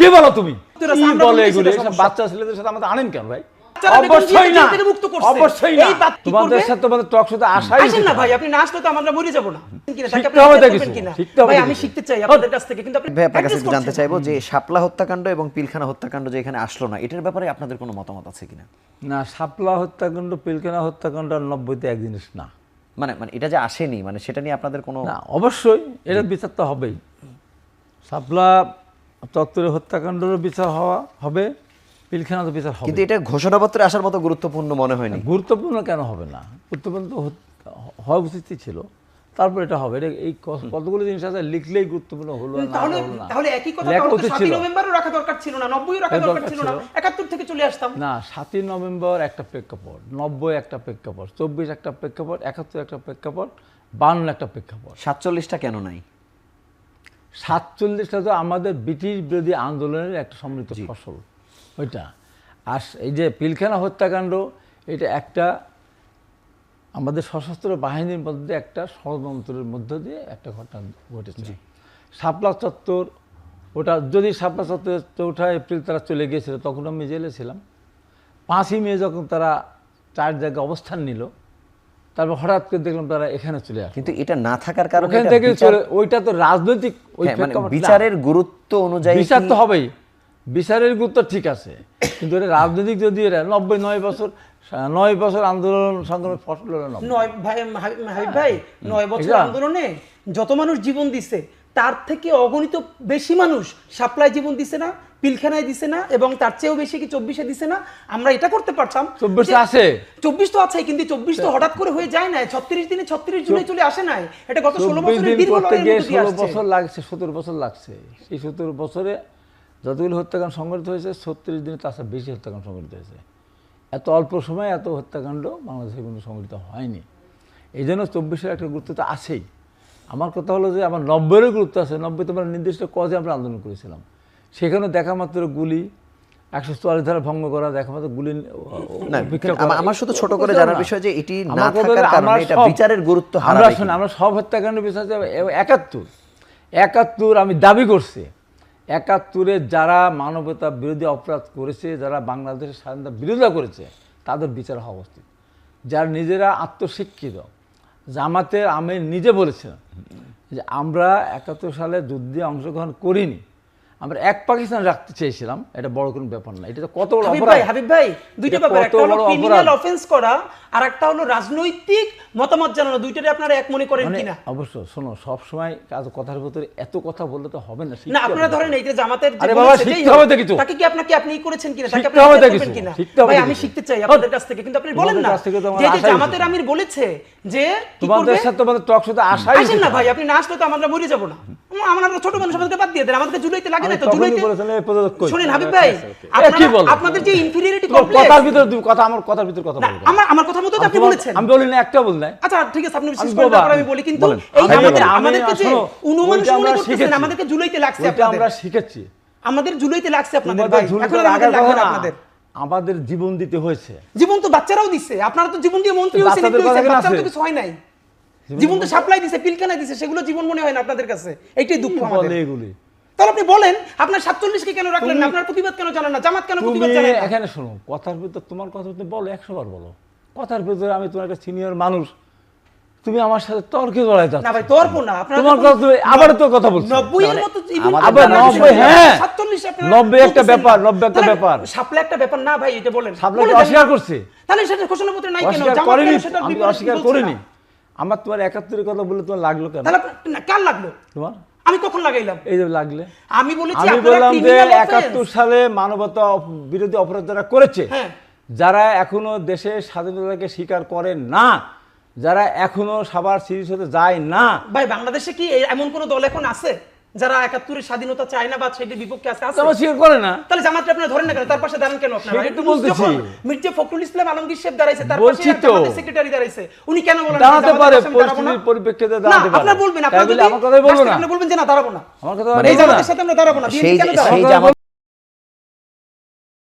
কি বলো তুমি? কি বলে এগুলো? এসব বাচ্চা ছেলেদের সাথে আমাদের আনেন কেন ভাই? অবশ্যই না, অবশ্যই না। তোমাদের সাথে তোমাদের টক শোতে আসাই আসেন না ভাই, আপনি না আসলে তো আমরা মরে যাব না। শিখতে হবে কিনা? ভাই আমি শিখতে চাই আপনাদের কাছ থেকে, কিন্তু আপনি ভাই আপনার কাছে একটু জানতে চাইবো যে শাপলা হত্যাকাণ্ড এবং পিলখানা হত্যাকাণ্ড যে এখানে আসলো না, এটার ব্যাপারে আপনাদের কোনো মতামত আছে কিনা? না, শাপলা হত্যাকাণ্ড, পিলখানা হত্যাকাণ্ড আর 90-তে এক জিনিস না। মানে এটা যে আসেনি, মানে সেটা নিয়ে আপনাদের কোনো না, অবশ্যই এর বিচার তো হবেই। শাপলা চত্বরের হত্যাকাণ্ডেরও বিচার হবে, পিলখানা তো বিচার হবে। কিন্তু এটা ঘোষণাপত্রে আসার মতো গুরুত্বপূর্ণ মনে হয়নি। গুরুত্বপূর্ণ কেন হবে না? গুরুত্বপূর্ণ তো হওয়া উচিতই ছিল। তারপর এটা হবে। এই কতগুলো জিনিস আছে লিখলেই গুরুত্বপূর্ণ হলো না। তাহলে একই কথা, তাহলে 7 নভেম্বরও রাখা দরকার ছিল না, 90ও রাখা দরকার ছিল না, 71 থেকে চলে আসতাম না। 7 নভেম্বর একটা প্রেক্ষাপট, 90 একটা প্রেক্ষাপট, 24 একটা প্রেক্ষাপট, 71 একটা প্রেক্ষাপট, 52 একটা প্রেক্ষাপট। 47টা কেন নাই? 47টা তো আমাদের ব্রিটিশ বিরোধী আন্দোলনের একটা সমৃদ্ধ ফসল ওইটা। আর এই যে পিলখানা হত্যাকাণ্ড, এটা একটা আমাদের সশস্ত্র বাহিনীর মধ্যে একটা ষড়যন্ত্রের মধ্য দিয়ে একটা ঘটনা ঘটেছে। শাপলা চত্বর, ওটা যদি শাপলা চত্বর 4 এপ্রিল তারা চলে গিয়েছিল, তখন আমি জেলে ছিলাম। 5ই মে যখন তারা 4 জায়গায় অবস্থান নিল, তারপর হঠাৎ করে দেখলাম তারা এখানে চলে আসে। কিন্তু এটা না থাকার কারণে ওইটা তো রাজনৈতিক বিচারের গুরুত্ব অনুযায়ী বিচার তো হবেই। বিচারের গুরুত্ব ঠিক আছে, কিন্তু এটা রাজনৈতিক যদি 9 বছর আন্দোলন সংগ্রামের ফসল হলো না। 9 বছর আন্দোলনে যত মানুষ জীবন দিছে, তার থেকে অগণিত বেশি মানুষ শাপলায় জীবন দিছে না, পিলখানায় দিছে না, এবং তার চেয়েও বেশি কি 24-এ দিছে না? আমরা এটা করতে পারতাম। 24 আছে, 24 তো আছে, কিন্তু 24 তো হঠাৎ করে হয়ে যায় না। 36 দিনে 36 জুলাই চলে আসে নাই। এটা গত 16 বছরের দীর্ঘ লড়াইয়ের মধ্যে দিয়ে আসছে। 16 বছর লাগছে, 17 বছর লাগছে। এই 17 বছরে যতগুলো হত্যাকাণ্ড সংঘটিত হয়েছে, 36 দিনে তার চেয়ে বেশি হত্যাকাণ্ড সংঘটিত হয়েছে। এত অল্প সময়ে এত হত্যাকাণ্ড বাংলাদেশে কিন্তু সংঘটিত হয়নি। এই জন্য 24-এর একটা গুরুত্ব তো আছেই। আমার কথা হলো যে আমার 90-এরও গুরুত্ব আছে। 90 তোমার নির্দিষ্ট কজে আমরা আন্দোলন করেছিলাম, সেখানে দেখা মাত্র গুলি, 144 ধারা ভঙ্গ করা, দেখা মাত্র গুলি। আমার শুধু ছোট করে জানার বিষয় যে এটি না থাকার কারণে এটা বিচারের গুরুত্ব হারাবে। আমরা সব হত্যাকাণ্ডের বিষয় 71 আমি দাবি করছি, 71-এ যারা মানবতা বিরোধী অপরাধ করেছে, যারা বাংলাদেশের স্বাধীনতা বিরোধিতা করেছে, তাদের বিচার হওয়া উচিত। যারা নিজেরা আত্মশিক্ষিত, জামাতের আমির নিজে বলেছেন যে আমরা 71 সালে যুদ্ধে অংশগ্রহণ করিনি, আমরা এক পাকিস্তান রাখতে চেয়েছিলাম। এটা বড় কোনো ব্যাপার না। এটা তো কত বড় অপরাধ হাবিব ভাই, দুইটা ব্যাপার, একটা হলো ক্রিমিনাল অফেন্স করা, আর একটা হলো রাজনৈতিক মতামত জানানো। দুইটারে আপনারা এক মনে করেন কিনা? অবশ্য শোনো, সব সময় কথার ভিতরে এত কথা বললে তো হবে না। না, আপনারা ধরেন এই যে জামাতের যে শিখতে হবে কিছু, তাকে কি আপনি করেছেন কিনা, তাকে আপনি করবেন কিনা? ভাই আমি শিখতে চাই আপনাদের কাছ থেকে, কিন্তু আপনি বলেন না যে জামাতের আমির বলেছে যে তোমাদের সাথে তোমাদের টক শোতে আসাই। আসেন না ভাই, আপনি না আসলে তো আমরা মরে যাব না। আমরা ছোট মানুষ, আমাদেরকে বাদ দিয়ে দেন। আমাদেরকে জুলাইতে লাগে না তো? জুলাইতে শুনেন হাবিব ভাই, আপনাদের যে ইনফিরিয়রিটি কমপ্লেক্স, কথার ভিতর কথা, আমার কথার ভিতর কথা বলবেন। আমার কথা মতো আপনি বলেছেন। আমি বলি না, একটা বল নাই। আচ্ছা ঠিক আছে, আপনি বিশেষ করে তারপর আমি বলি। কিন্তু এই আমাদেরকে যে অনুমান মনে করতেছেন, আমাদেরকে জুলাইতে লাগছে আপনাদের। আমরা শিখেছি, আমাদের জুলাইতে লাগছে আপনাদের ভাই। এখন আমাদের লাগবে না আপনাদের। আমাদের জীবন দিতে হয়েছে। জীবন তো বাচ্চারাও দিছে। আপনারা তো জীবন দিয়ে মন্ত্রী হয়েছেন, বাচ্চারা তো কিছু হয় নাই। জীবন তো সাপ্লাই দিছে, পিলখানায় দিছে, সেগুলো জীবন মনে হয় না আপনাদের কাছে। এইটাই দুঃখ আমাদের। তাহলে আপনি বলেন, আপনার 47 কে কেন রাখলেন না? আপনার প্রতিবাদ কেন জানান না? জামাত কেন প্রতিবাদ জানায় না? এখানে শুনো, কথার ভিতর তোমার কথা তুমি বলো, 100 বার বলো। কথার ভিতরে আমি তোমার একটা সিনিয়র মানুষ, তুমি আমার সাথে তর্কে জড়াই যাচ্ছ। না ভাই, তর্ক না। আপনারা তোমার কথা তুমি আবার তো কথা বলছো। 90 এর মতো আবার 90, হ্যাঁ 47 আপনারা 90 একটা ব্যাপার, 90 একটা ব্যাপার। সাপলা একটা ব্যাপার না ভাই, এটা বলেন। সাপলা অস্বীকার করছে, তাহলে সেটা ঘোষণাপত্রে নাই কেন? জামাত কেন সেটা অস্বীকার করেনি? আমার তোমার 71 এর কথা বলে তোমার লাগলো কেন? তাহলে কার লাগলো? তোমার আমি কখন লাগাইলাম? এই যে লাগলে আমি বলেছি আমি বললাম যে 71 সালে মানবতা বিরোধী অপরাধ যারা করেছে, যারা এখনো দেশের স্বাধীনতাকে স্বীকার করে না, যারা এখনো সবার সিরিজ হতে যায় না। ভাই বাংলাদেশে কি এমন কোন দল এখন আছে যারা 71 স্বাধীনতা চায় না বা সেটির বিপক্ষে আছে? তারা স্বীকার করে না। তাহলে জামাতকে আপনারা ধরেন না কেন? তার পাশে দাঁড়ান কেন আপনারা? একটু বলতেছি, মির্জা ফখরুল ইসলাম আলমগীর সাহেব দাঁড়াইছে, তার পাশে জামাতের সেক্রেটারি দাঁড়াইছে, উনি কেন বলেন দাঁড়াতে পারে? পরিস্থিতির পরিপ্রেক্ষিতে দাঁড়াতে পারে। আপনারা বলবেন, আপনারা আমার কথাই বলবো না। আপনি বলবেন যে না দাঁড়াবো না, আমার কথা এই জামাতের সাথে আমরা দাঁড়াবো না, বিএনপি কেন দাঁড়াবো?